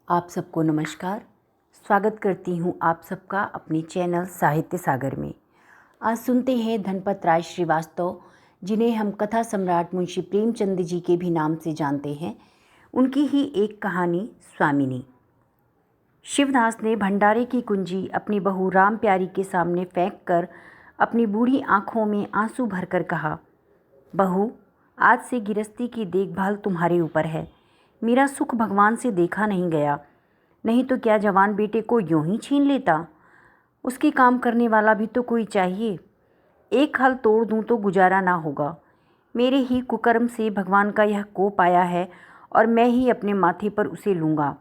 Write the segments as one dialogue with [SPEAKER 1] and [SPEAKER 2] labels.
[SPEAKER 1] आप सबको नमस्कार। स्वागत करती हूँ आप सबका अपने चैनल साहित्य सागर में। आज सुनते हैं धनपत राय श्रीवास्तव, जिन्हें हम कथा सम्राट मुंशी प्रेमचंद जी के भी नाम से जानते हैं, उनकी ही एक कहानी स्वामिनी। शिवदास ने भंडारे की कुंजी अपनी बहू राम प्यारी के सामने फेंक कर अपनी बूढ़ी आंखों में आंसू भरकर कहा, बहू, आज से गिरस्ती की देखभाल तुम्हारे ऊपर है। मेरा सुख भगवान से देखा नहीं गया, नहीं तो क्या जवान बेटे को यूं ही छीन लेता। उसके काम करने वाला भी तो कोई चाहिए। एक हल तोड़ दूं तो गुजारा ना होगा। मेरे ही कुकर्म से भगवान का यह कोप आया है और मैं ही अपने माथे पर उसे लूँगा।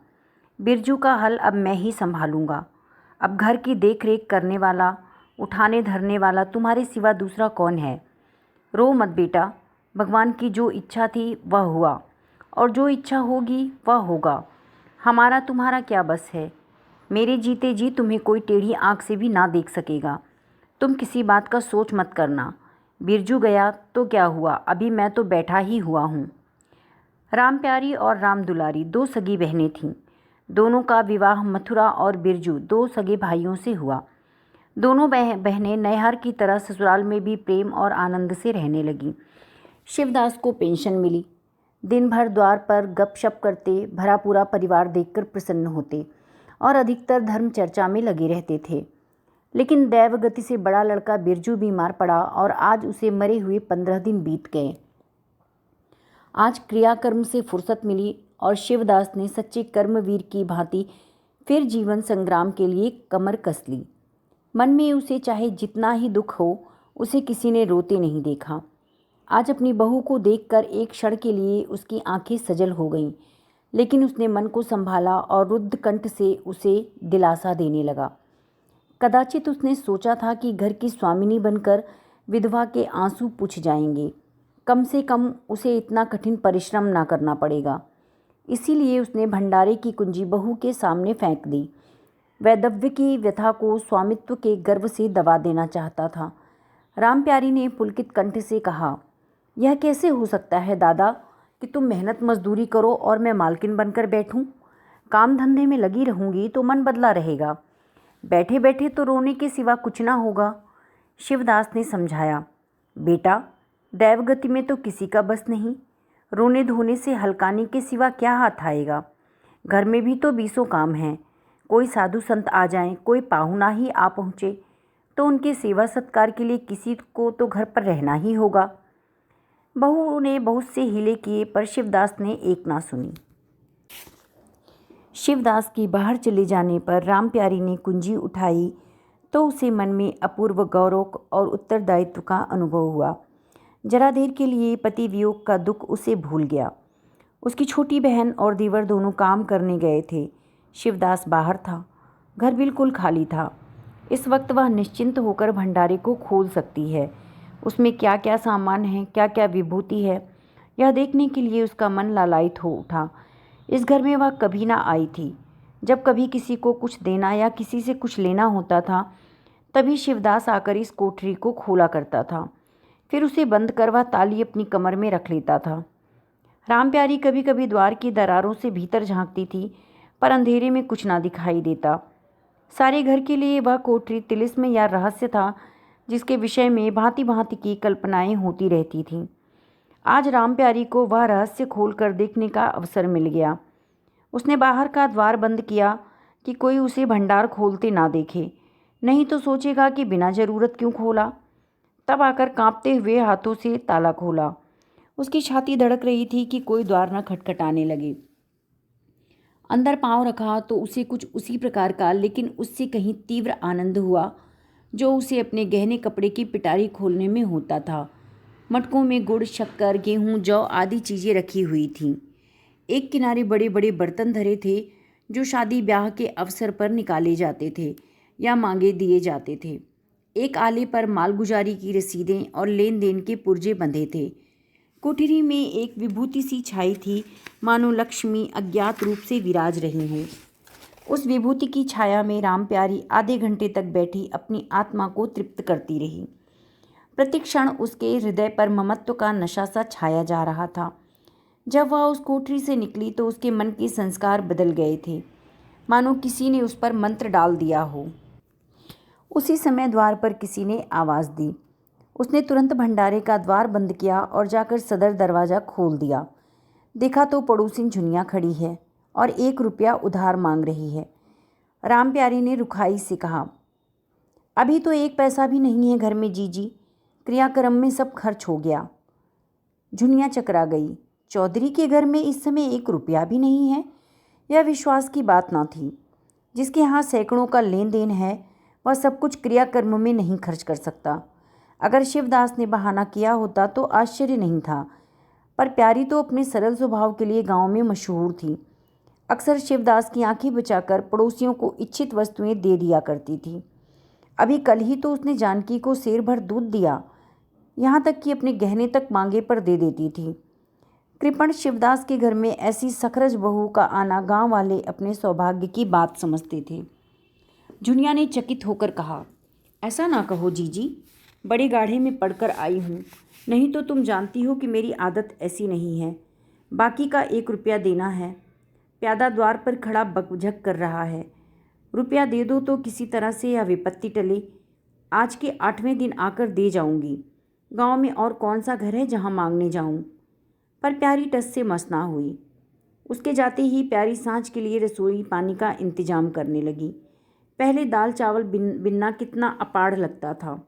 [SPEAKER 1] बिरजू का हल अब मैं ही संभालूँगा। अब घर की देख रेख करने वाला, उठाने धरने वाला तुम्हारे सिवा दूसरा कौन है। रो मत बेटा, भगवान की जो इच्छा थी वह हुआ, और जो इच्छा होगी वह होगा। हमारा तुम्हारा क्या बस है। मेरे जीते जी तुम्हें कोई टेढ़ी आंख से भी ना देख सकेगा। तुम किसी बात का सोच मत करना। बिरजू गया तो क्या हुआ, अभी मैं तो बैठा ही हुआ हूँ। राम प्यारी और राम दुलारी दो सगी बहनें थीं। दोनों का विवाह मथुरा और बिरजू दो सगे भाइयों से हुआ। दोनों बहनें नैहर की तरह ससुराल में भी प्रेम और आनंद से रहने लगीं। शिवदास को पेंशन मिली। दिन भर द्वार पर गपशप करते भरा पूरा परिवार देखकर प्रसन्न होते और अधिकतर धर्म चर्चा में लगे रहते थे। लेकिन दैवगति से बड़ा लड़का बिरजू बीमार पड़ा और आज उसे मरे हुए 15 दिन बीत गए। आज क्रियाकर्म से फुर्सत मिली और शिवदास ने सच्चे कर्मवीर की भांति फिर जीवन संग्राम के लिए कमर कस ली। मन में उसे चाहे जितना ही दुख हो, उसे किसी ने रोते नहीं देखा। आज अपनी बहू को देखकर एक क्षण के लिए उसकी आंखें सजल हो गईं, लेकिन उसने मन को संभाला और रुद्ध कंठ से उसे दिलासा देने लगा। कदाचित उसने सोचा था कि घर की स्वामिनी बनकर विधवा के आंसू पुछ जाएंगे। कम से कम उसे इतना कठिन परिश्रम ना करना पड़ेगा। इसीलिए उसने भंडारे की कुंजी बहू के सामने फेंक दी। वैधव्य की व्यथा को स्वामित्व के गर्व से दबा देना चाहता था। राम प्यारी ने पुलकित कंठ से कहा, यह कैसे हो सकता है दादा कि तुम मेहनत मजदूरी करो और मैं मालकिन बनकर बैठूं। काम धंधे में लगी रहूंगी तो मन बदला रहेगा। बैठे बैठे तो रोने के सिवा कुछ ना होगा। शिवदास ने समझाया, बेटा, दैवगति में तो किसी का बस नहीं। रोने धोने से हलकाने के सिवा क्या हाथ आएगा। घर में भी तो 20 काम हैं। कोई साधु संत आ जाएं, कोई पाहुना ही आ पहुँचे तो उनके सेवा सत्कार के लिए किसी को तो घर पर रहना ही होगा। बहू ने बहुत से हीले किए पर शिवदास ने एक ना सुनी। शिवदास की बाहर चले जाने पर राम प्यारी ने कुंजी उठाई तो उसे मन में अपूर्व गौरव और उत्तरदायित्व का अनुभव हुआ। जरा देर के लिए पति वियोग का दुख उसे भूल गया। उसकी छोटी बहन और देवर दोनों काम करने गए थे। शिवदास बाहर था। घर बिल्कुल खाली था। इस वक्त वह निश्चिंत होकर भंडारे को खोल सकती है। उसमें क्या क्या सामान है, क्या क्या विभूति है, यह देखने के लिए उसका मन लालायित हो उठा। इस घर में वह कभी ना आई थी। जब कभी किसी को कुछ देना या किसी से कुछ लेना होता था, तभी शिवदास आकर इस कोठरी को खोला करता था। फिर उसे बंद कर वह ताली अपनी कमर में रख लेता था। राम प्यारी कभी कभी द्वार की दरारों से भीतर झांकती थी, पर अंधेरे में कुछ ना दिखाई देता। सारे घर के लिए वह कोठरी तिलिस्म या रहस्य था, जिसके विषय में भांति भांति की कल्पनाएं होती रहती थीं। आज राम प्यारी को वह रहस्य खोलकर देखने का अवसर मिल गया। उसने बाहर का द्वार बंद किया कि कोई उसे भंडार खोलते ना देखे, नहीं तो सोचेगा कि बिना जरूरत क्यों खोला। तब आकर कांपते हुए हाथों से ताला खोला। उसकी छाती धड़क रही थी कि कोई द्वार न खटखटाने लगे। अंदर पांव रखा तो उसे कुछ उसी प्रकार का, लेकिन उससे कहीं तीव्र आनंद हुआ जो उसे अपने गहने कपड़े की पिटारी खोलने में होता था। मटकों में गुड़, शक्कर, गेहूं, जौ आदि चीज़ें रखी हुई थीं। एक किनारे बड़े बड़े बर्तन धरे थे जो शादी ब्याह के अवसर पर निकाले जाते थे या मांगे दिए जाते थे। एक आले पर मालगुजारी की रसीदें और लेन देन के पुर्जे बंधे थे। कोठरी में एक विभूति सी छाई थी, मानो लक्ष्मी अज्ञात रूप से विराज रही हो। उस विभूति की छाया में राम प्यारी आधे घंटे तक बैठी अपनी आत्मा को तृप्त करती रही। प्रतिक्षण उसके हृदय पर ममत्व का नशा सा छाया जा रहा था। जब वह उस कोठरी से निकली तो उसके मन के संस्कार बदल गए थे। मानो किसी ने उस पर मंत्र डाल दिया हो। उसी समय द्वार पर किसी ने आवाज़ दी। उसने तुरंत भंडारे का द्वार बंद किया और जाकर सदर दरवाज़ा खोल दिया। देखा तो पड़ोसिन झुनिया खड़ी है और 1 रुपया उधार मांग रही है। राम प्यारी ने रुखाई से कहा, अभी तो 1 पैसा भी नहीं है घर में जीजी, क्रियाक्रम में सब खर्च हो गया। झुनिया चकरा गई। चौधरी के घर में इस समय 1 रुपया भी नहीं है। यह विश्वास की बात ना थी। जिसके यहाँ सैकड़ों का लेन देन है वह सब कुछ क्रियाकर्म में नहीं खर्च कर सकता। अगर शिवदास ने बहाना किया होता तो आश्चर्य नहीं था, पर प्यारी तो अपने सरल स्वभाव के लिए गांव में मशहूर थी। अक्सर शिवदास की आंखें बचाकर पड़ोसियों को इच्छित वस्तुएं दे दिया करती थी। अभी कल ही तो उसने जानकी को सेर भर दूध दिया, यहाँ तक कि अपने गहने तक मांगे पर दे देती थी। कृपण शिवदास के घर में ऐसी सखरज बहू का आना गांव वाले अपने सौभाग्य की बात समझते थे। झुनिया ने चकित होकर कहा, ऐसा ना कहो जीजी, बड़े गाढ़े में पढ़कर आई हूँ, नहीं तो तुम जानती हो कि मेरी आदत ऐसी नहीं है। बाकी का 1 रुपया देना है। प्यादा द्वार पर खड़ा बकझक कर रहा है। रुपया दे दो तो किसी तरह से यह विपत्ति टले। आज के 8वें दिन आकर दे जाऊंगी। गांव में और कौन सा घर है जहां मांगने जाऊं। पर प्यारी टस से मस ना हुई। उसके जाते ही प्यारी सांझ के लिए रसोई पानी का इंतजाम करने लगी। पहले दाल चावल बिनना कितना अपाड़ लगता था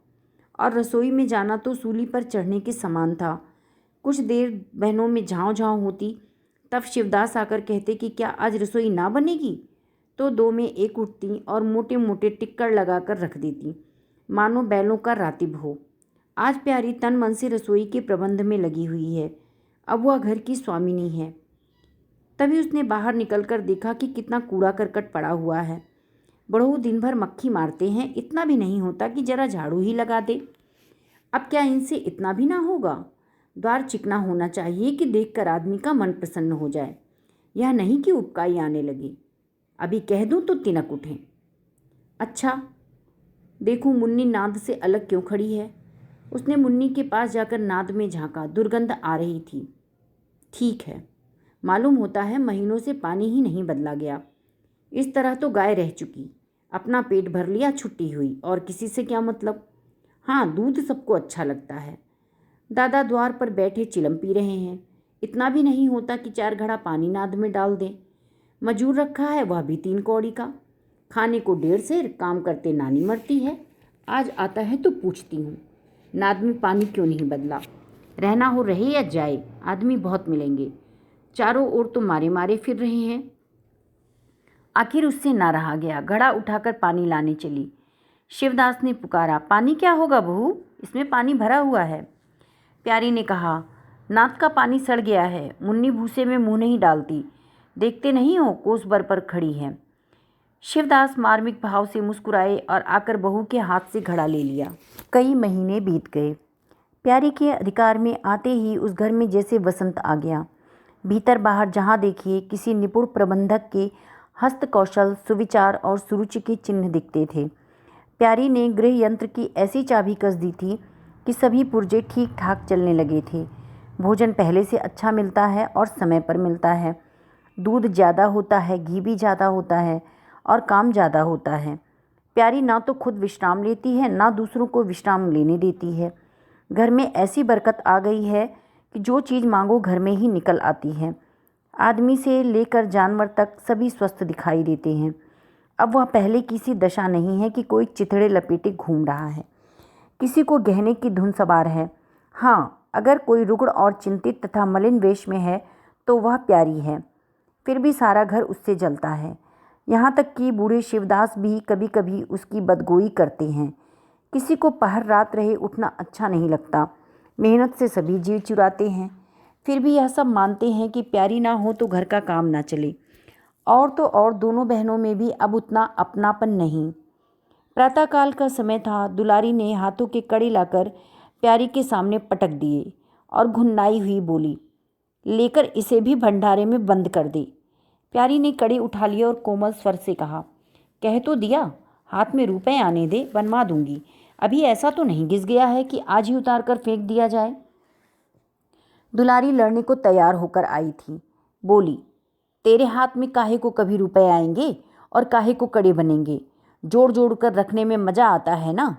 [SPEAKER 1] और रसोई में जाना तो सूली पर चढ़ने के समान था। कुछ देर बहनों में झाँव झाँव होती, तब शिवदास आकर कहते कि क्या आज रसोई ना बनेगी, तो 2 में 1 उठती और मोटे मोटे टिक्कड़ लगाकर रख देती, मानो बैलों का रातिब हो। आज प्यारी तन मन से रसोई के प्रबंध में लगी हुई है। अब वह घर की स्वामिनी है। तभी उसने बाहर निकलकर देखा कि कितना कूड़ा करकट पड़ा हुआ है। बड़ों दिन भर मक्खी मारते हैं, इतना भी नहीं होता कि जरा झाड़ू ही लगा दे। अब क्या इनसे इतना भी ना होगा। द्वार चिकना होना चाहिए कि देखकर आदमी का मन प्रसन्न हो जाए, यह नहीं कि उपकाई आने लगे। अभी कह दूं तो तिनक उठें। अच्छा देखूं मुन्नी नाद से अलग क्यों खड़ी है। उसने मुन्नी के पास जाकर नाद में झांका। दुर्गंध आ रही थी। ठीक है, मालूम होता है महीनों से पानी ही नहीं बदला गया। इस तरह तो गाय रह चुकी, अपना पेट भर लिया, छुट्टी हुई, और किसी से क्या मतलब। हाँ, दूध सबको अच्छा लगता है। दादा द्वार पर बैठे चिलम पी रहे हैं। इतना भी नहीं होता कि 4 घड़ा पानी नाद में डाल दें। मजूर रखा है, वह भी 3 कौड़ी का। खाने को 1.5 सेर, काम करते नानी मरती है। आज आता है तो पूछती हूँ, नाद में पानी क्यों नहीं बदला। रहना हो रहे या जाए, आदमी बहुत मिलेंगे। चारों ओर तो मारे मारे फिर रहे हैं। आखिर उससे ना रहा गया। घड़ा उठाकर पानी लाने चली। शिवदास ने पुकारा, पानी क्या होगा बहू, इसमें पानी भरा हुआ है। प्यारी ने कहा, नाद का पानी सड़ गया है। मुन्नी भूसे में मुंह नहीं डालती, देखते नहीं हो कोस भर पर खड़ी है। शिवदास मार्मिक भाव से मुस्कुराए और आकर बहू के हाथ से घड़ा ले लिया। कई महीने बीत गए। प्यारी के अधिकार में आते ही उस घर में जैसे वसंत आ गया। भीतर बाहर जहाँ देखिए किसी निपुण प्रबंधक के हस्त कौशल, सुविचार और सुरुचि के चिन्ह दिखते थे। प्यारी ने गृह यंत्र की ऐसी चाबी कस दी थी कि सभी पुर्जे ठीक ठाक चलने लगे थे। भोजन पहले से अच्छा मिलता है और समय पर मिलता है। दूध ज़्यादा होता है, घी भी ज़्यादा होता है और काम ज़्यादा होता है। प्यारी ना तो खुद विश्राम लेती है, ना दूसरों को विश्राम लेने देती है। घर में ऐसी बरकत आ गई है कि जो चीज़ मांगो घर में ही निकल आती है। आदमी से लेकर जानवर तक सभी स्वस्थ दिखाई देते हैं। अब वह पहले की सी दशा नहीं है कि कोई चिथड़े लपेटे घूम रहा है, किसी को गहने की धुन सवार है। हाँ, अगर कोई रुग्ण और चिंतित तथा मलिन वेश में है तो वह प्यारी है। फिर भी सारा घर उससे जलता है। यहाँ तक कि बूढ़े शिवदास भी कभी कभी उसकी बदगोई करते हैं। किसी को पहर रात रहे उठना अच्छा नहीं लगता। मेहनत से सभी जी चुराते हैं। फिर भी यह सब मानते हैं कि प्यारी ना हो तो घर का काम ना चले। और तो और दोनों बहनों में भी अब उतना अपनापन नहीं। प्रातःकाल का समय था। दुलारी ने हाथों के कड़े लाकर प्यारी के सामने पटक दिए और घुन्नाई हुई बोली, लेकर इसे भी भंडारे में बंद कर दे। प्यारी ने कड़े उठा लिए और कोमल स्वर से कहा, कह तो दिया, हाथ में रुपए आने दे, बनवा दूंगी। अभी ऐसा तो नहीं घिस गया है कि आज ही उतार कर फेंक दिया जाए। दुलारी लड़ने को तैयार होकर आई थी। बोली, तेरे हाथ में काहे को कभी रुपए आएंगे, और काहे को कड़े बनेंगे? जोड़ जोड़ कर रखने में मज़ा आता है ना।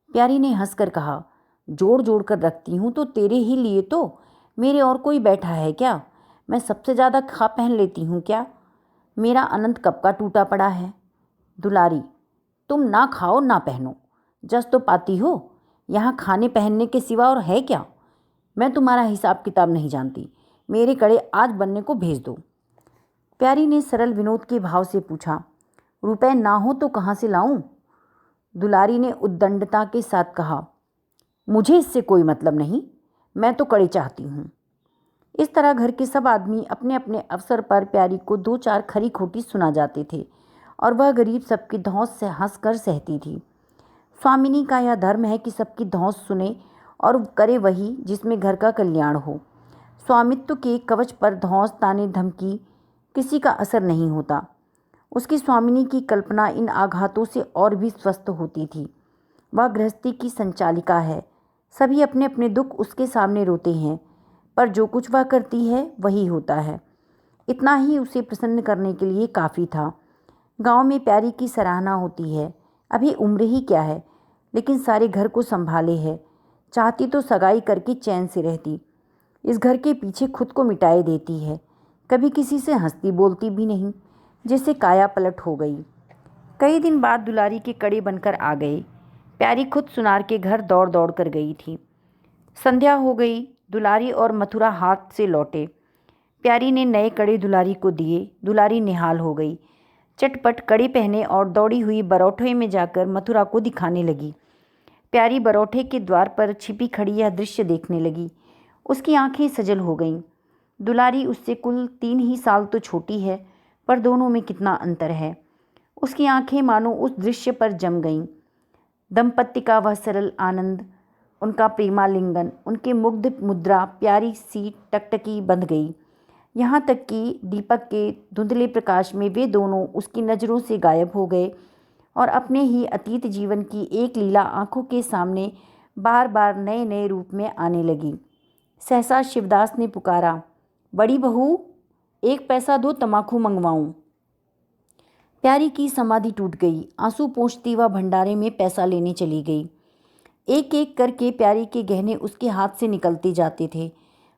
[SPEAKER 1] प्यारी ने हंसकर कहा, जोड़ जोड़ कर रखती हूँ तो तेरे ही लिए तो, मेरे और कोई बैठा है क्या? मैं सबसे ज़्यादा खा पहन लेती हूँ क्या? मेरा अनंत कब का टूटा पड़ा है। दुलारी, तुम ना खाओ ना पहनो, जस तो पाती हो। यहाँ खाने पहनने के सिवा और है क्या? मैं तुम्हारा हिसाब किताब नहीं जानती, मेरे कड़े आज बनने को भेज दो। प्यारी ने सरल विनोद के भाव से पूछा, रुपए ना हो तो कहाँ से लाऊं? दुलारी ने उद्दंडता के साथ कहा, मुझे इससे कोई मतलब नहीं, मैं तो कड़े चाहती हूँ। इस तरह घर के सब आदमी अपने अपने अवसर पर प्यारी को दो चार खरी खोटी सुना जाते थे और वह गरीब सबकी धौंस से हंसकर सहती थी। स्वामिनी का यह धर्म है कि सबकी धौंस सुने और करे वही जिसमें घर का कल्याण हो। स्वामित्व के कवच पर धौंस ताने धमकी किसी का असर नहीं होता। उसकी स्वामिनी की कल्पना इन आघातों से और भी स्वस्थ होती थी। वह गृहस्थी की संचालिका है, सभी अपने अपने दुख उसके सामने रोते हैं, पर जो कुछ वह करती है वही होता है। इतना ही उसे प्रसन्न करने के लिए काफ़ी था। गांव में प्यारी की सराहना होती है। अभी उम्र ही क्या है, लेकिन सारे घर को संभाले है। चाहती तो सगाई करके चैन से रहती, इस घर के पीछे खुद को मिटाए देती है। कभी किसी से हंसती बोलती भी नहीं, जैसे काया पलट हो गई। कई दिन बाद दुलारी के कड़े बनकर आ गए। प्यारी खुद सुनार के घर दौड़ दौड़ कर गई थी। संध्या हो गई, दुलारी और मथुरा हाथ से लौटे। प्यारी ने नए कड़े दुलारी को दिए। दुलारी निहाल हो गई, चटपट कड़े पहने और दौड़ी हुई बरौठे में जाकर मथुरा को दिखाने लगी। प्यारी बरौठे के द्वार पर छिपी खड़ी यह दृश्य देखने लगी। उसकी आंखें सजल हो गईं। दुलारी उससे कुल 3 ही साल तो छोटी है, पर दोनों में कितना अंतर है। उसकी आंखें मानो उस दृश्य पर जम गईं। दंपत्ति का वह सरल आनंद, उनका प्रेमालिंगन, उनके मुग्ध मुद्रा प्यारी सी टकटकी बंध गई। यहाँ तक कि दीपक के धुंधले प्रकाश में वे दोनों उसकी नज़रों से गायब हो गए और अपने ही अतीत जीवन की एक लीला आंखों के सामने बार बार नए नए रूप में आने लगी। सहसा शिवदास ने पुकारा, बड़ी बहू, 1 पैसा दो, तमाकू मंगवाऊं। प्यारी की समाधि टूट गई। आंसू पोंछती वह भंडारे में पैसा लेने चली गई। एक एक करके प्यारी के गहने उसके हाथ से निकलते जाते थे।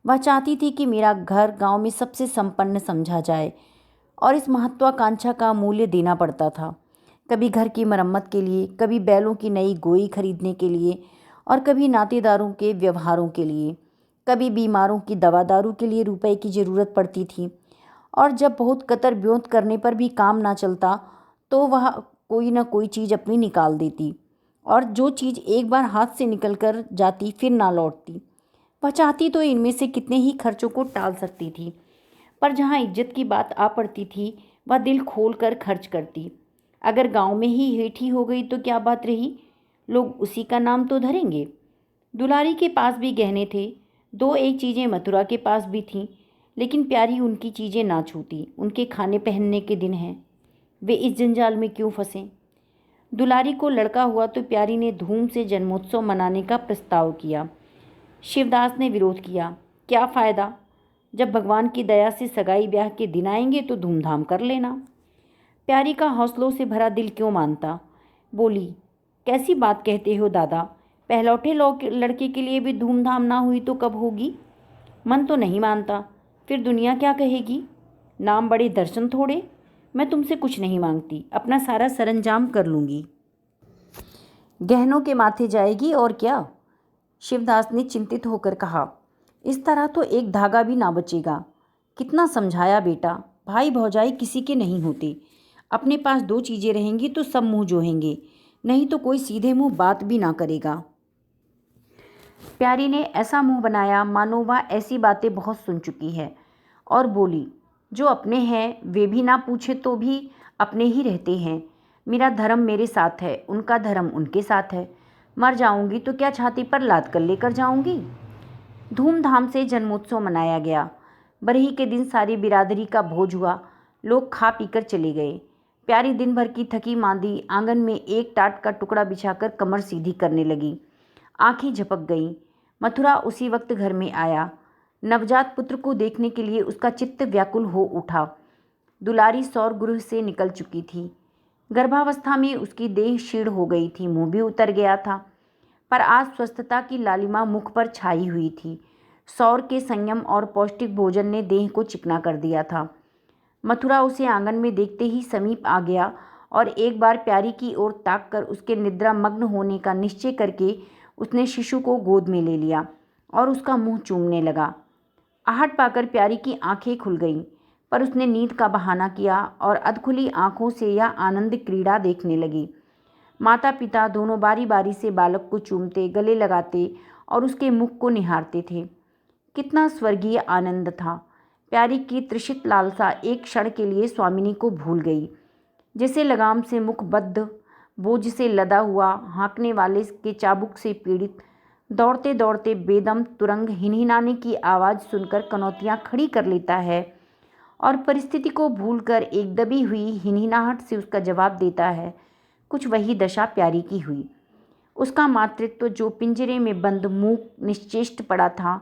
[SPEAKER 1] वह चाहती थी कि मेरा घर गांव में सबसे संपन्न समझा जाए और इस महत्वाकांक्षा का मूल्य देना पड़ता था। कभी घर की मरम्मत के लिए, कभी बैलों की नई गोई खरीदने के लिए और कभी नातेदारों के व्यवहारों के लिए, कभी बीमारों की दवा दारू के लिए रुपए की ज़रूरत पड़ती थी। और जब बहुत कतर ब्योंत करने पर भी काम ना चलता तो वह कोई ना कोई चीज़ अपनी निकाल देती, और जो चीज़ एक बार हाथ से निकल कर जाती फिर ना लौटती। वह चाहती तो इनमें से कितने ही खर्चों को टाल सकती थी, पर जहाँ इज्जत की बात आ पड़ती थी वह दिल खोल कर खर्च करती। अगर गांव में ही हेठी हो गई तो क्या बात रही, लोग उसी का नाम तो धरेंगे। दुलारी के पास भी गहने थे, 2-1 चीज़ें मथुरा के पास भी थीं, लेकिन प्यारी उनकी चीज़ें ना छूती। उनके खाने पहनने के दिन हैं, वे इस जंजाल में क्यों फंसें। दुलारी को लड़का हुआ तो प्यारी ने धूम से जन्मोत्सव मनाने का प्रस्ताव किया। शिवदास ने विरोध किया, क्या फ़ायदा, जब भगवान की दया से सगाई ब्याह के दिन आएंगे तो धूमधाम कर लेना। प्यारी का हौसलों से भरा दिल क्यों मानता। बोली, कैसी बात कहते हो दादा, पहलौठे लड़के के लिए भी धूमधाम ना हुई तो कब होगी। मन तो नहीं मानता, फिर दुनिया क्या कहेगी। नाम बड़े दर्शन थोड़े। मैं तुमसे कुछ नहीं मांगती, अपना सारा सरंजाम कर लूँगी। गहनों के माथे जाएगी और क्या। शिवदास ने चिंतित होकर कहा, इस तरह तो एक धागा भी ना बचेगा। कितना समझाया बेटा, भाई भौजाई किसी के नहीं होते। अपने पास 2 चीज़ें रहेंगी तो सब मुंह जोहेंगे, नहीं तो कोई सीधे मुंह बात भी ना करेगा। प्यारी ने ऐसा मुंह बनाया मानो वह ऐसी बातें बहुत सुन चुकी है, और बोली, जो अपने हैं वे भी ना पूछे तो भी अपने ही रहते हैं। मेरा धर्म मेरे साथ है, उनका धर्म उनके साथ है। मर जाऊंगी तो क्या छाती पर लाद कर लेकर जाऊंगी। धूमधाम से जन्मोत्सव मनाया गया। बरही के दिन सारी बिरादरी का भोज हुआ। लोग खा पीकर चले गए। प्यारी दिन भर की थकी मांदी आंगन में एक टाट का टुकड़ा बिछाकर कमर सीधी करने लगी। आंखें झपक गईं। मथुरा उसी वक्त घर में आया। नवजात पुत्र को देखने के लिए उसका चित्त व्याकुल हो उठा। दुलारी सौर गृह से निकल चुकी थी। गर्भावस्था में उसकी देह क्षीण हो गई थी, मुंह भी उतर गया था, पर आज स्वस्थता की लालिमा मुख पर छाई हुई थी। सौर के संयम और पौष्टिक भोजन ने देह को चिकना कर दिया था। मथुरा उसे आंगन में देखते ही समीप आ गया और एक बार प्यारी की ओर ताककर उसके निद्रा मग्न होने का निश्चय करके उसने शिशु को गोद में ले लिया और उसका मुंह चूमने लगा। आहट पाकर प्यारी की आंखें खुल गईं, पर उसने नींद का बहाना किया और अधखुली आंखों से यह आनंद क्रीड़ा देखने लगी। माता पिता दोनों बारी बारी से बालक को चूमते, गले लगाते और उसके मुख को निहारते थे। कितना स्वर्गीय आनंद था। प्यारी की तृषित लालसा एक क्षण के लिए स्वामिनी को भूल गई। जैसे लगाम से मुख बद्ध, बोझ से लदा हुआ, हाँकने वाले के चाबुक से पीड़ित, दौड़ते दौड़ते बेदम तुरंग हिनहिनाने की आवाज़ सुनकर कनौतियाँ खड़ी कर लेता है और परिस्थिति को भूलकर एक दबी हुई हिनहिनाहट से उसका जवाब देता है, कुछ वही दशा प्यारी की हुई। उसका मातृत्व जो पिंजरे में बंद मूक निश्चेष्ट पड़ा था,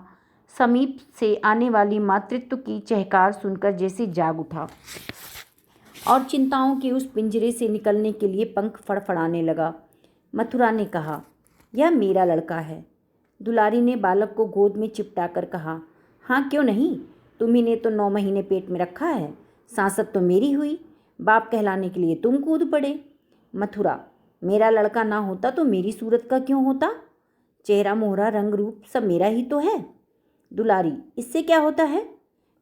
[SPEAKER 1] समीप से आने वाली मातृत्व की चहकार सुनकर जैसे जाग उठा और चिंताओं के उस पिंजरे से निकलने के लिए पंख फड़फड़ाने लगा। मथुरा ने कहा, यह मेरा लड़का है। दुलारी ने बालक को गोद में चिपटाकर कहा, हाँ क्यों नहीं, तुम्ही ने तो 9 महीने पेट में रखा है। सांसत तो मेरी हुई, बाप कहलाने के लिए तुम कूद पड़े। मथुरा, मेरा लड़का ना होता तो मेरी सूरत का क्यों होता? चेहरा मोहरा रंग रूप सब मेरा ही तो है। दुलारी, इससे क्या होता है?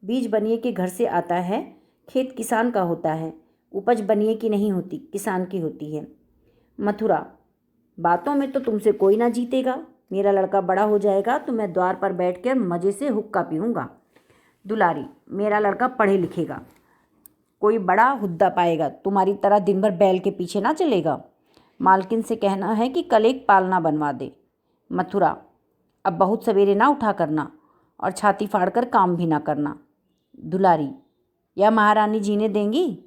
[SPEAKER 1] बीज बनिए के घर से आता है, खेत किसान का होता है, उपज बनिए की नहीं होती, किसान की होती है। मथुरा, बातों में तो तुमसे कोई ना जीतेगा। मेरा लड़का बड़ा हो जाएगा तो मैं द्वार पर बैठकर मज़े से हुक्का पीऊँगा। दुलारी, मेरा लड़का पढ़े लिखेगा, कोई बड़ा हुद्दा पाएगा, तुम्हारी तरह दिन भर बैल के पीछे ना चलेगा। मालकिन से कहना है कि कल एक पालना बनवा दे। मथुरा, अब बहुत सवेरे ना उठा करना और छाती फाड़कर काम भी ना करना। दुलारी, या महारानी जीने देंगी?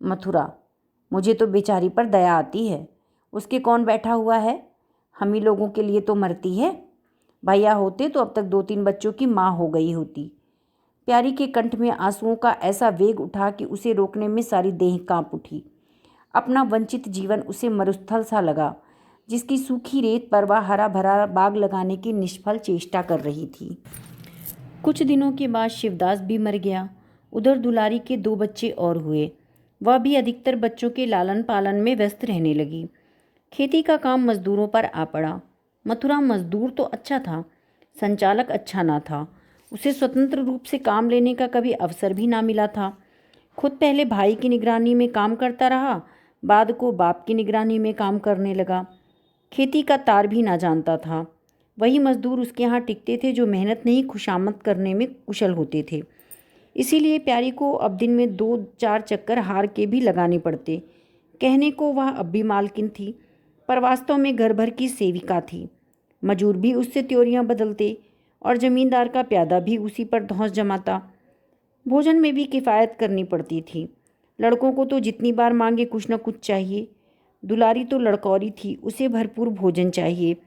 [SPEAKER 1] मथुरा, मुझे तो बेचारी पर दया आती है, उसके कौन बैठा हुआ है, हम ही लोगों के लिए तो मरती है। भैया होते तो अब तक 2-3 बच्चों की माँ हो गई होती। प्यारी के कंठ में आंसुओं का ऐसा वेग उठा कि उसे रोकने में सारी देह कांप उठी। अपना वंचित जीवन उसे मरुस्थल सा लगा, जिसकी सूखी रेत पर वह हरा भरा बाग लगाने की निष्फल चेष्टा कर रही थी। कुछ दिनों के बाद शिवदास भी मर गया। उधर दुलारी के 2 बच्चे और हुए। वह भी अधिकतर बच्चों के लालन पालन में व्यस्त रहने लगी। खेती का काम मजदूरों पर आ पड़ा। मथुरा मजदूर तो अच्छा था, संचालक अच्छा ना था। उसे स्वतंत्र रूप से काम लेने का कभी अवसर भी ना मिला था। खुद पहले भाई की निगरानी में काम करता रहा, बाद को बाप की निगरानी में काम करने लगा। खेती का तार भी ना जानता था। वही मजदूर उसके यहाँ टिकते थे जो मेहनत नहीं खुशामद करने में कुशल होते थे। इसीलिए प्यारी को अब दिन में 2-4 चक्कर हार के भी लगाने पड़ते। कहने को वह अब भी मालकिन थी, पर वास्तव में घर भर की सेविका थी। मजूर भी उससे त्योरियां बदलते और जमींदार का प्यादा भी उसी पर धौंस जमाता। भोजन में भी किफ़ायत करनी पड़ती थी। लड़कों को तो जितनी बार मांगे कुछ न कुछ चाहिए। दुलारी तो लड़कौरी थी, उसे भरपूर भोजन चाहिए।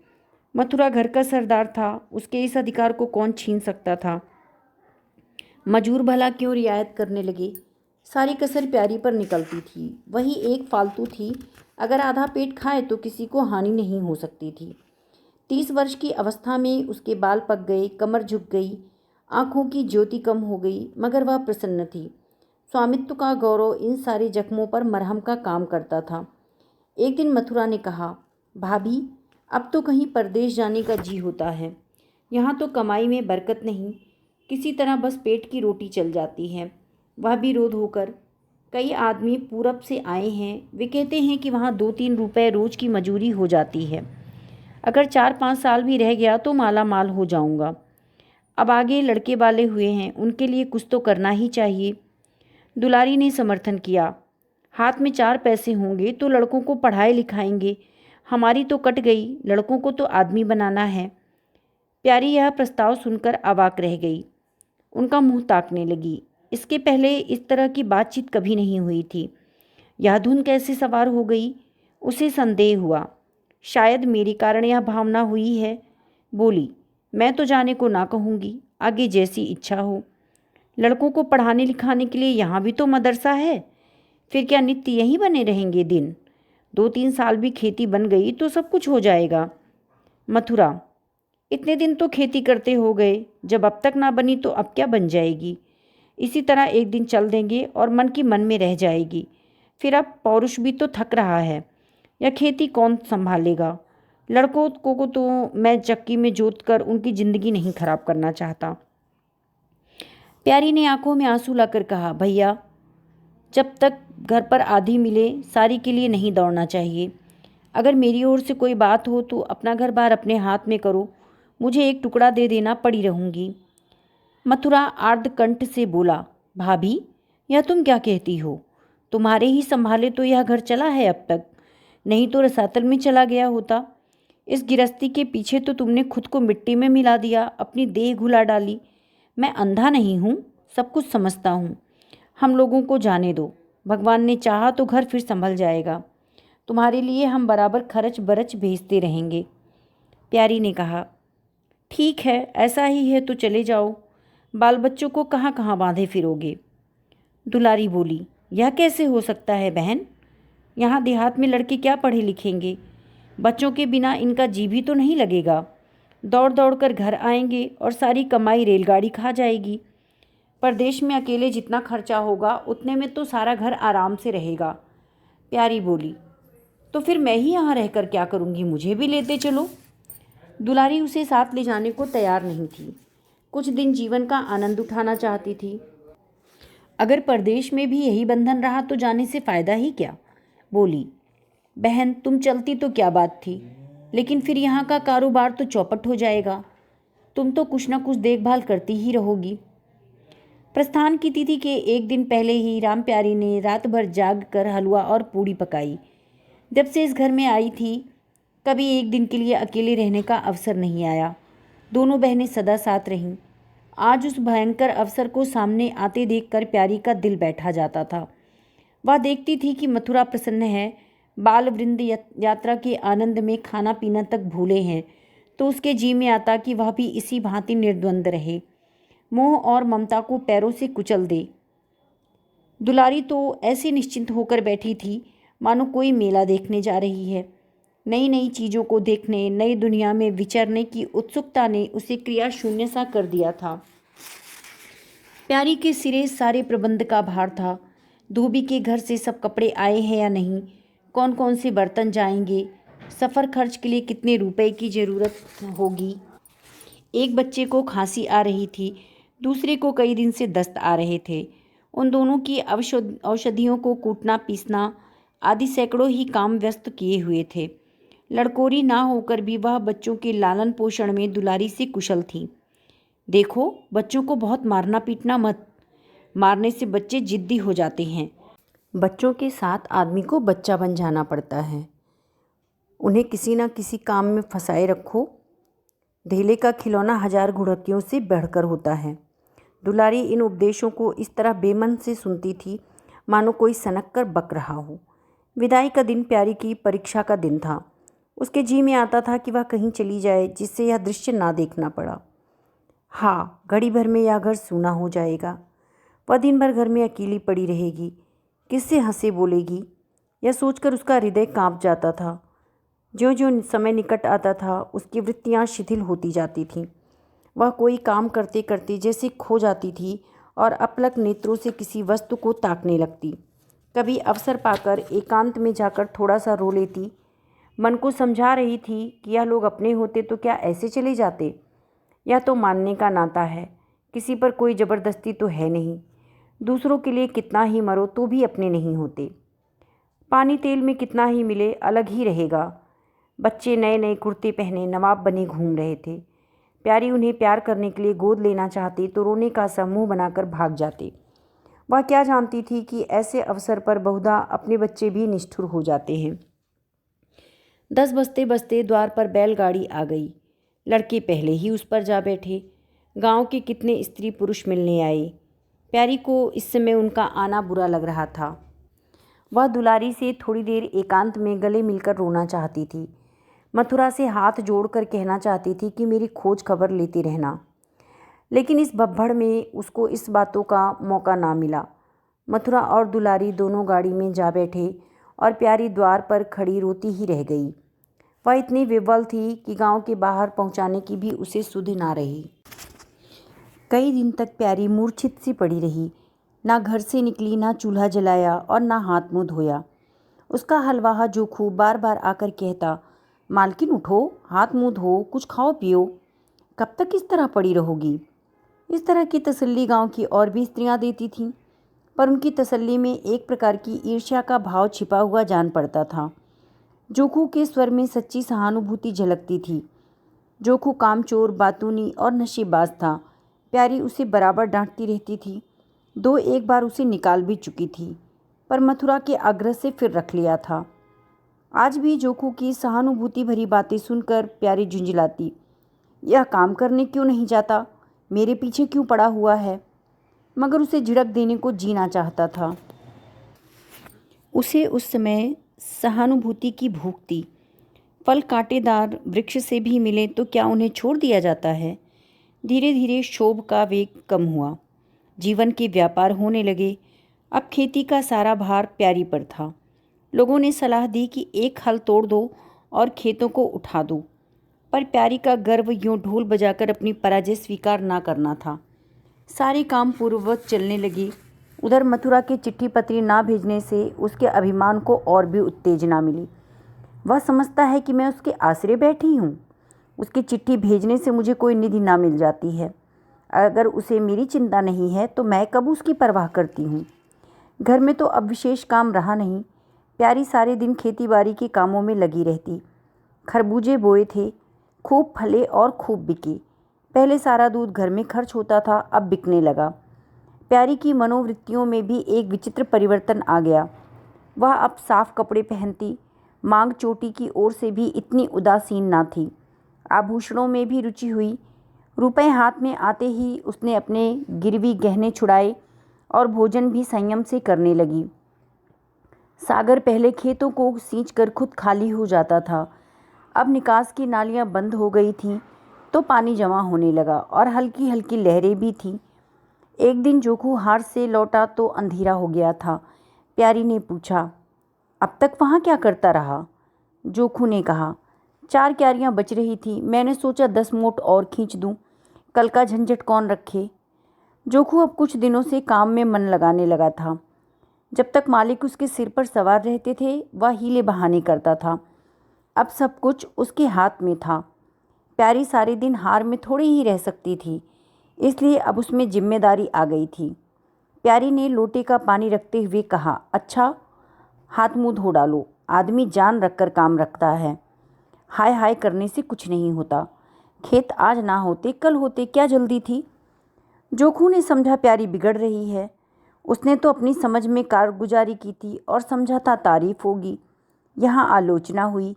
[SPEAKER 1] मथुरा घर का सरदार था, उसके इस अधिकार को कौन छीन सकता था। मजूर भला क्यों रियायत करने लगे। सारी कसर प्यारी पर निकलती थी। वही एक फालतू थी, अगर आधा पेट खाए तो किसी को हानि नहीं हो सकती थी। 30 वर्ष की अवस्था में उसके बाल पक गए, कमर झुक गई, आँखों की ज्योति कम हो गई, मगर वह प्रसन्न थी। स्वामित्व का गौरव इन सारे जख्मों पर मरहम का काम करता था। एक दिन मथुरा ने कहा, भाभी, अब तो कहीं परदेश जाने का जी होता है। यहाँ तो कमाई में बरकत नहीं, किसी तरह बस पेट की रोटी चल जाती है। वह भी रोध होकर, कई आदमी पूरब से आए हैं, वे कहते हैं कि वहाँ 2-3 रुपए रोज की मजूरी हो जाती है। अगर 4-5 साल भी रह गया तो माला माल हो जाऊंगा। अब आगे लड़के वाले हुए हैं, उनके लिए कुछ तो करना ही चाहिए। दुलारी ने समर्थन किया, हाथ में 4 पैसे होंगे तो लड़कों को पढ़ाए लिखाएंगे, हमारी तो कट गई, लड़कों को तो आदमी बनाना है। प्यारी यह प्रस्ताव सुनकर अवाक रह गई। उनका मुंह ताकने लगी। इसके पहले इस तरह की बातचीत कभी नहीं हुई थी। यह धुन कैसे सवार हो गई, उसे संदेह हुआ। शायद मेरे कारण यह भावना हुई है। बोली, मैं तो जाने को ना कहूँगी, आगे जैसी इच्छा हो। लड़कों को पढ़ाने लिखाने के लिए यहाँ भी तो मदरसा है। फिर क्या नित्य यहीं बने रहेंगे दिन? 2-3 साल भी खेती बन गई तो सब कुछ हो जाएगा। मथुरा, इतने दिन तो खेती करते हो गए, जब अब तक ना बनी तो अब क्या बन जाएगी? इसी तरह एक दिन चल देंगे और मन की मन में रह जाएगी। फिर अब पौरुष भी तो थक रहा है, या खेती कौन संभालेगा? लड़कों को तो मैं चक्की में जोत कर उनकी ज़िंदगी नहीं खराब करना चाहता। प्यारी ने आंखों में आंसू लाकर कहा, भैया, जब तक घर पर आधी मिले सारी के लिए नहीं दौड़ना चाहिए। अगर मेरी ओर से कोई बात हो तो अपना घर बार अपने हाथ में करो, मुझे एक टुकड़ा दे देना, पड़ी रहूँगी। मथुरा आर्द्रकंठ से बोला, भाभी, यह तुम क्या कहती हो? तुम्हारे ही संभाले तो यह घर चला है अब तक, नहीं तो रसातल में चला गया होता। इस गिरस्ती के पीछे तो तुमने खुद को मिट्टी में मिला दिया, अपनी देह घुला डाली। मैं अंधा नहीं हूँ, सब कुछ समझता हूँ। हम लोगों को जाने दो, भगवान ने चाहा तो घर फिर संभल जाएगा। तुम्हारे लिए हम बराबर खर्च बरच भेजते रहेंगे। प्यारी ने कहा, ठीक है, ऐसा ही है तो चले जाओ। बाल बच्चों को कहाँ कहाँ बांधे फिरोगे? दुलारी बोली, यह कैसे हो सकता है बहन? यहाँ देहात में लड़के क्या पढ़े लिखेंगे? बच्चों के बिना इनका जी भी तो नहीं लगेगा। दौड़ दौड़ कर घर आएंगे और सारी कमाई रेलगाड़ी खा जाएगी। परदेश में अकेले जितना खर्चा होगा उतने में तो सारा घर आराम से रहेगा। प्यारी बोली, तो फिर मैं ही यहाँ रहकर क्या करूँगी? मुझे भी लेते चलो। दुलारी उसे साथ ले जाने को तैयार नहीं थी। कुछ दिन जीवन का आनंद उठाना चाहती थी। अगर परदेश में भी यही बंधन रहा तो जाने से फ़ायदा ही क्या? बोली, बहन, तुम चलती तो क्या बात थी, लेकिन फिर यहाँ का कारोबार तो चौपट हो जाएगा। तुम तो कुछ ना कुछ देखभाल करती ही रहोगी। प्रस्थान की तिथि के एक दिन पहले ही राम प्यारी ने रात भर जाग कर हलवा और पूड़ी पकाई। जब से इस घर में आई थी, कभी एक दिन के लिए अकेले रहने का अवसर नहीं आया। दोनों बहनें सदा साथ रहीं। आज उस भयंकर अवसर को सामने आते देखकर प्यारी का दिल बैठा जाता था। वह देखती थी कि मथुरा प्रसन्न है, बाल वृंद यात्रा के आनंद में खाना पीना तक भूले हैं, तो उसके जी में आता कि वह भी इसी भांति निर्द्वंद रहे, मोह और ममता को पैरों से कुचल दे। दुलारी तो ऐसी निश्चिंत होकर बैठी थी मानो कोई मेला देखने जा रही है। नई नई चीज़ों को देखने, नई दुनिया में विचरने की उत्सुकता ने उसे क्रिया शून्य सा कर दिया था। प्यारी के सिरे सारे प्रबंध का भार था। धोबी के घर से सब कपड़े आए हैं या नहीं, कौन कौन से बर्तन जाएंगे, सफ़र खर्च के लिए कितने रुपए की ज़रूरत होगी। एक बच्चे को खांसी आ रही थी, दूसरे को कई दिन से दस्त आ रहे थे। उन दोनों की औषधियों को कूटना पीसना आदि सैकड़ों ही काम व्यस्त किए हुए थे। लड़कोरी ना होकर भी वह बच्चों के लालन पोषण में दुलारी से कुशल थी। देखो, बच्चों को बहुत मारना पीटना मत, मारने से बच्चे जिद्दी हो जाते हैं। बच्चों के साथ आदमी को बच्चा बन जाना पड़ता है। उन्हें किसी न किसी काम में फंसाए रखो। ढेले का खिलौना 1000 घुड़कियों से बढ़कर होता है। दुलारी इन उपदेशों को इस तरह बेमन से सुनती थी मानो कोई सनक कर बक रहा हो। विदाई का दिन प्यारी की परीक्षा का दिन था। उसके जी में आता था कि वह कहीं चली जाए जिससे यह दृश्य ना देखना पड़ा। हाँ, घड़ी भर में यह घर सूना हो जाएगा। वह दिन भर घर में अकेली पड़ी रहेगी, किससे हंसे बोलेगी, यह सोचकर उसका हृदय कांप जाता था। ज्यों ज्यों समय निकट आता था उसकी वृत्तियाँ शिथिल होती जाती थीं। वह कोई काम करते करते जैसे खो जाती थी और अपलक नेत्रों से किसी वस्तु को ताकने लगती। कभी अवसर पाकर एकांत में जाकर थोड़ा सा रो लेती। मन को समझा रही थी कि यह लोग अपने होते तो क्या ऐसे चले जाते? यह तो मानने का नाता है, किसी पर कोई ज़बरदस्ती तो है नहीं। दूसरों के लिए कितना ही मरो तो भी अपने नहीं होते। पानी तेल में कितना ही मिले अलग ही रहेगा। बच्चे नए नए कुर्ते पहने नवाब बने घूम रहे थे। प्यारी उन्हें प्यार करने के लिए गोद लेना चाहती तो रोने का समूह बनाकर भाग जाते। वह क्या जानती थी कि ऐसे अवसर पर बहुधा अपने बच्चे भी निष्ठुर हो जाते हैं। 10 बजते बजते द्वार पर बैलगाड़ी आ गई। लड़के पहले ही उस पर जा बैठे। गांव के कितने स्त्री पुरुष मिलने आए। प्यारी को इस समय उनका आना बुरा लग रहा था। वह दुलारी से थोड़ी देर एकांत में गले मिलकर रोना चाहती थी। मथुरा से हाथ जोड़कर कहना चाहती थी कि मेरी खोज खबर लेती रहना। लेकिन इस भब्बड़ में उसको इस बातों का मौका ना मिला। मथुरा और दुलारी दोनों गाड़ी में जा बैठे और प्यारी द्वार पर खड़ी रोती ही रह गई। वह इतनी विह्वल थी कि गांव के बाहर पहुंचाने की भी उसे सुध ना रही। कई दिन तक प्यारी मूर्छित सी पड़ी रही। ना घर से निकली, ना चूल्हा जलाया और ना हाथ मुंह धोया। उसका हलवाहा जोखू बार बार आकर कहता, मालकिन उठो, हाथ मुंह धो, कुछ खाओ पियो। कब तक इस तरह पड़ी रहोगी? इस तरह की तसल्ली गांव की और भी स्त्रियां देती थीं, पर उनकी तसल्ली में एक प्रकार की ईर्ष्या का भाव छिपा हुआ जान पड़ता था। जोखू के स्वर में सच्ची सहानुभूति झलकती थी। जोखू कामचोर, बातूनी और नशेबाज था। प्यारी उसे बराबर डांटती रहती थी। एक बार उसे निकाल भी चुकी थी, पर मथुरा के आग्रह से फिर रख लिया था। आज भी जोखू की सहानुभूति भरी बातें सुनकर प्यारी झुंझलाती, यह काम करने क्यों नहीं जाता, मेरे पीछे क्यों पड़ा हुआ है। मगर उसे झिड़क देने को जीना चाहता था। उसे उस समय सहानुभूति की भूख थी। फल कांटेदार वृक्ष से भी मिले तो क्या उन्हें छोड़ दिया जाता है। धीरे धीरे क्षोभ का वेग कम हुआ। जीवन के व्यापार होने लगे। अब खेती का सारा भार प्यारी पर था। लोगों ने सलाह दी कि एक हल तोड़ दो और खेतों को उठा दो, पर प्यारी का गर्व यूं ढोल बजाकर अपनी पराजय स्वीकार ना करना था। सारे काम पूर्ववत चलने लगे। उधर मथुरा के चिट्ठी पत्री ना भेजने से उसके अभिमान को और भी उत्तेजना मिली। वह समझता है कि मैं उसके आसरे बैठी हूँ। उसकी चिट्ठी भेजने से मुझे कोई निधि ना मिल जाती है। अगर उसे मेरी चिंता नहीं है तो मैं कब उसकी परवाह करती हूँ। घर में तो अब विशेष काम रहा नहीं। प्यारी सारे दिन खेती बाड़ी के कामों में लगी रहती। खरबूजे बोए थे, खूब फले और खूब बिके। पहले सारा दूध घर में खर्च होता था, अब बिकने लगा। प्यारी की मनोवृत्तियों में भी एक विचित्र परिवर्तन आ गया। वह अब साफ कपड़े पहनती, मांग चोटी की ओर से भी इतनी उदासीन ना थी। आभूषणों में भी रुचि हुई। रुपए हाथ में आते ही उसने अपने गिरवी गहने छुड़ाए और भोजन भी संयम से करने लगी। सागर पहले खेतों को सींचकर खुद खाली हो जाता था। अब निकास की नालियां बंद हो गई थीं तो पानी जमा होने लगा और हल्की हल्की लहरें भी थीं। एक दिन जोखू हाट से लौटा तो अंधेरा हो गया था। प्यारी ने पूछा, अब तक वहाँ क्या करता रहा? जोखू ने कहा, 4 क्यारियाँ बच रही थी, मैंने सोचा 10 मोट और खींच दूँ, कल का झंझट कौन रखे। जोखू अब कुछ दिनों से काम में मन लगाने लगा था। जब तक मालिक उसके सिर पर सवार रहते थे वह हीले बहाने करता था। अब सब कुछ उसके हाथ में था। प्यारी सारे दिन हार में थोड़ी ही रह सकती थी, इसलिए अब उसमें जिम्मेदारी आ गई थी। प्यारी ने लोटे का पानी रखते हुए कहा, अच्छा, हाथ मुंह धो डालो, आदमी जान रखकर काम रखता है। हाय हाय करने से कुछ नहीं होता। खेत आज ना होते कल होते, क्या जल्दी थी। जोखू ने समझा प्यारी बिगड़ रही है। उसने तो अपनी समझ में कारगुजारी की थी और समझा था तारीफ होगी। यहाँ आलोचना हुई।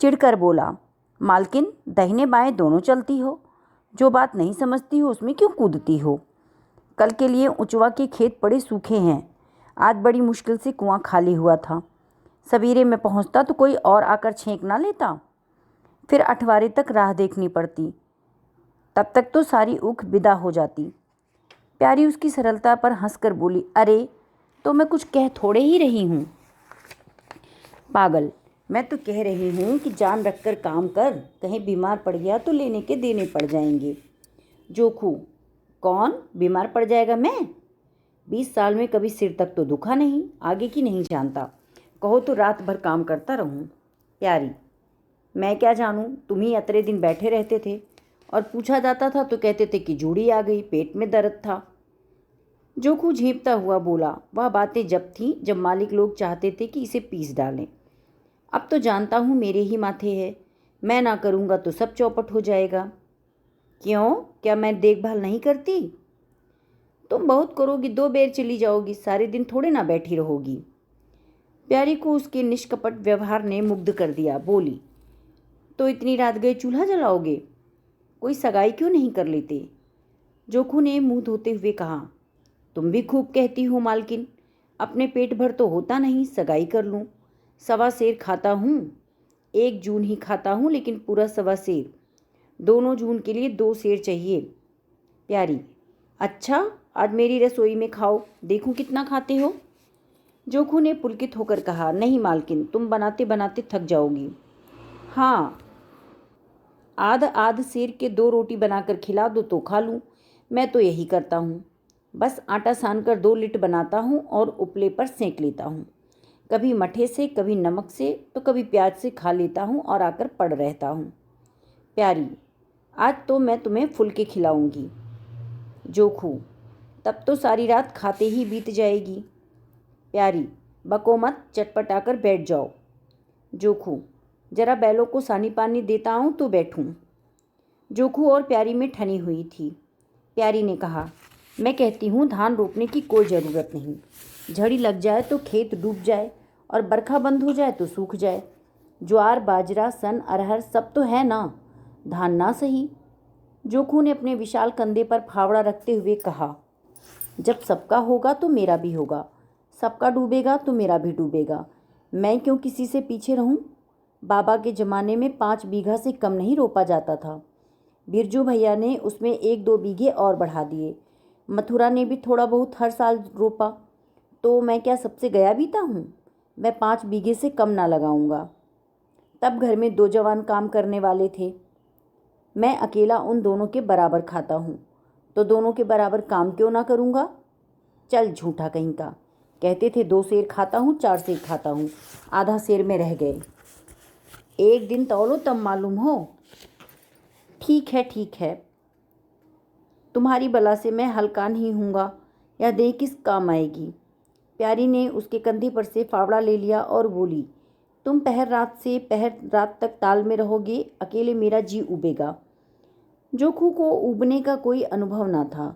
[SPEAKER 1] चिढ़कर बोला, मालकिन, दाहिने बाएं दोनों चलती हो, जो बात नहीं समझती हो उसमें क्यों कूदती हो। कल के लिए उचवा के खेत पड़े सूखे हैं। आज बड़ी मुश्किल से कुआं खाली हुआ था। सवेरे में पहुंचता तो कोई और आकर छेंक ना लेता, फिर अठवारे तक राह देखनी पड़ती, तब तक तो सारी ऊख विदा हो जाती। प्यारी उसकी सरलता पर हंसकर बोली, अरे तो मैं कुछ कह थोड़े ही रही हूँ। पागल, मैं तो कह रही हूँ कि जान रखकर काम कर, कहीं बीमार पड़ गया तो लेने के देने पड़ जाएंगे। जोखू, कौन बीमार पड़ जाएगा? मैं 20 साल में कभी सिर तक तो दुखा नहीं, आगे की नहीं जानता। कहो तो रात भर काम करता रहूं। प्यारी, मैं क्या जानूं, तुम ही अतरे दिन बैठे रहते थे और पूछा जाता था तो कहते थे कि जूड़ी आ गई, पेट में दर्द था। जोखू झेंपता हुआ बोला, वह बातें जब थीं जब मालिक लोग चाहते थे कि इसे पीस डालें। अब तो जानता हूँ मेरे ही माथे है, मैं ना करूँगा तो सब चौपट हो जाएगा। क्यों, क्या मैं देखभाल नहीं करती? तुम बहुत करोगी, 2 बेर चली जाओगी, सारे दिन थोड़े ना बैठी रहोगी। प्यारी को उसके निष्कपट व्यवहार ने मुग्ध कर दिया। बोली, तो इतनी रात गए चूल्हा जलाओगे? कोई सगाई क्यों नहीं कर लेते? जोखू ने मुंह धोते हुए कहा, तुम भी खूब कहती हो मालकिन, अपने पेट भर तो होता नहीं, सगाई कर लूँ। 1.25 सेर खाता हूँ, 1 जून ही खाता हूँ, लेकिन पूरा 1.25 सेर। 2 जून के लिए 2 सेर चाहिए। प्यारी, अच्छा आज मेरी रसोई में खाओ, देखूं कितना खाते हो। जोखू ने पुलकित होकर कहा, नहीं मालकिन, तुम बनाते बनाते थक जाओगी। हाँ, आध आध सेर के 2 रोटी बनाकर खिला दो तो खा लूँ। मैं तो यही करता हूँ, बस आटा सान कर 2 लिट्ट बनाता हूँ और उपले पर सेंक लेता हूँ। कभी मठे से, कभी नमक से, तो कभी प्याज से खा लेता हूँ और आकर पड़ रहता हूँ। प्यारी, आज तो मैं तुम्हें फुलके खिलाऊंगी। जोखू, तब तो सारी रात खाते ही बीत जाएगी। प्यारी, बको मत, चटपटाकर बैठ जाओ। जोखू, जरा बैलों को सानी पानी देता हूँ तो बैठूं। जोखू और प्यारी में ठनी हुई थी। प्यारी ने कहा, मैं कहती हूँ धान रोपने की कोई ज़रूरत नहीं। झड़ी लग जाए तो खेत डूब जाए और बरखा बंद हो जाए तो सूख जाए। ज्वार, बाजरा, सन, अरहर सब तो है ना, धान ना सही। जोखू ने अपने विशाल कंधे पर फावड़ा रखते हुए कहा, जब सबका होगा तो मेरा भी होगा, सबका डूबेगा तो मेरा भी डूबेगा। मैं क्यों किसी से पीछे रहूं? बाबा के ज़माने में 5 बीघा से कम नहीं रोपा जाता था। बिरजू भैया ने उसमें 1-2 बीघे और बढ़ा दिए। मथुरा ने भी थोड़ा बहुत हर साल रोपा। तो मैं क्या सबसे गया बीता हूँ? मैं 5 बीघे से कम ना लगाऊंगा। तब घर में 2 जवान काम करने वाले थे। मैं अकेला उन दोनों के बराबर खाता हूँ, तो दोनों के बराबर काम क्यों ना करूँगा? चल झूठा कहीं का, कहते थे 2 सेर खाता हूँ, 4 सेर खाता हूँ, आधा सेर में रह गए। एक दिन तौलो तब मालूम हो। ठीक है, तुम्हारी बला से मैं हल्का नहीं हूँगा, यह देह किस काम आएगी। प्यारी ने उसके कंधे पर से फावड़ा ले लिया और बोली, तुम पहर रात से पहर रात तक ताल में रहोगे, अकेले मेरा जी उबेगा। जोखू को उबने का कोई अनुभव ना था।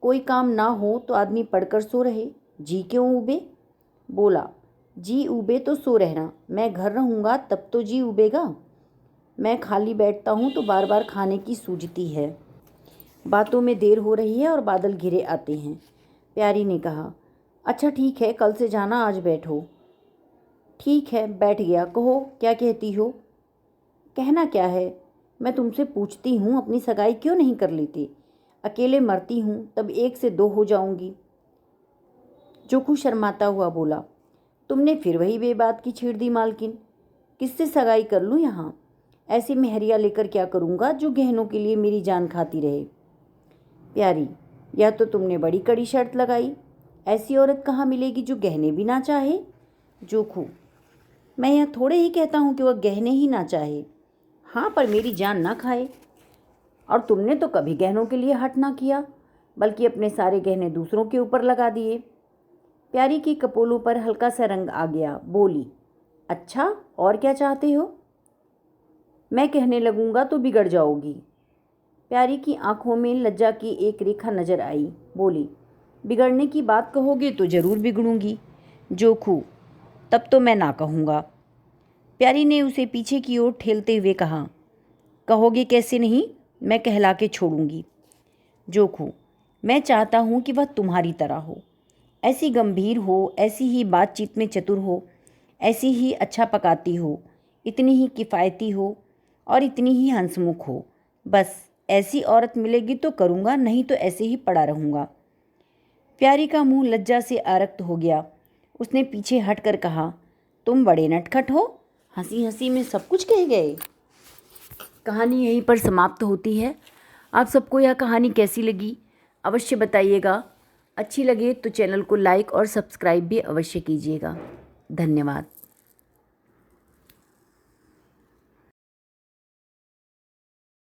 [SPEAKER 1] कोई काम ना हो तो आदमी पड़कर सो रहे, जी क्यों उबे। बोला, जी उबे तो सो रहना, मैं घर रहूँगा तब तो जी उबेगा। मैं खाली बैठता हूँ तो बार बार खाने की सूझती है। बातों में देर हो रही है और बादल घिरे आते हैं। प्यारी ने कहा, अच्छा ठीक है, कल से जाना, आज बैठो। ठीक है, बैठ गया, कहो क्या कहती हो। कहना क्या है, मैं तुमसे पूछती हूँ, अपनी सगाई क्यों नहीं कर लेते? अकेले मरती हूँ तब 1 से 2 हो जाऊंगी। जोखू शर्माता हुआ बोला, तुमने फिर वही बेबात की छेड़ दी मालकिन, किससे सगाई कर लूँ यहाँ? ऐसी मेहरिया लेकर क्या करूँगा जो गहनों के लिए मेरी जान खाती रहे। प्यारी, यह तो तुमने बड़ी कड़ी शर्त लगाई, ऐसी औरत कहाँ मिलेगी जो गहने भी ना चाहे। जोखू, मैं यह थोड़े ही कहता हूँ कि वह गहने ही ना चाहे, हाँ पर मेरी जान ना खाए। और तुमने तो कभी गहनों के लिए हट ना किया, बल्कि अपने सारे गहने दूसरों के ऊपर लगा दिए। प्यारी की कपोलों पर हल्का सा रंग आ गया। बोली, अच्छा और क्या चाहते हो? मैं कहने लगूंगा तो बिगड़ जाओगी। प्यारी की आंखों में लज्जा की एक रेखा नजर आई। बोली, बिगड़ने की बात कहोगे तो जरूर बिगड़ूंगी। जोखू, तब तो मैं ना कहूँगा। प्यारी ने उसे पीछे की ओर ठेलते हुए कहा, कहोगे कैसे नहीं, मैं कहला के छोड़ूंगी। जोखू, मैं चाहता हूँ कि वह तुम्हारी तरह हो, ऐसी गंभीर हो, ऐसी ही बातचीत में चतुर हो, ऐसी ही अच्छा पकाती हो, इतनी ही किफ़ायती हो और इतनी ही हंसमुख हो। बस ऐसी औरत मिलेगी तो करूँगा, नहीं तो ऐसे ही पड़ा रहूँगा। प्यारी का मुंह लज्जा से आरक्त हो गया। उसने पीछे हट कर कहा, तुम बड़े नटखट हो, हंसी हंसी में सब कुछ कह गए। कहानी यहीं पर समाप्त होती है। आप सबको यह कहानी कैसी लगी अवश्य बताइएगा। अच्छी लगे तो चैनल को लाइक और सब्सक्राइब भी अवश्य कीजिएगा। धन्यवाद।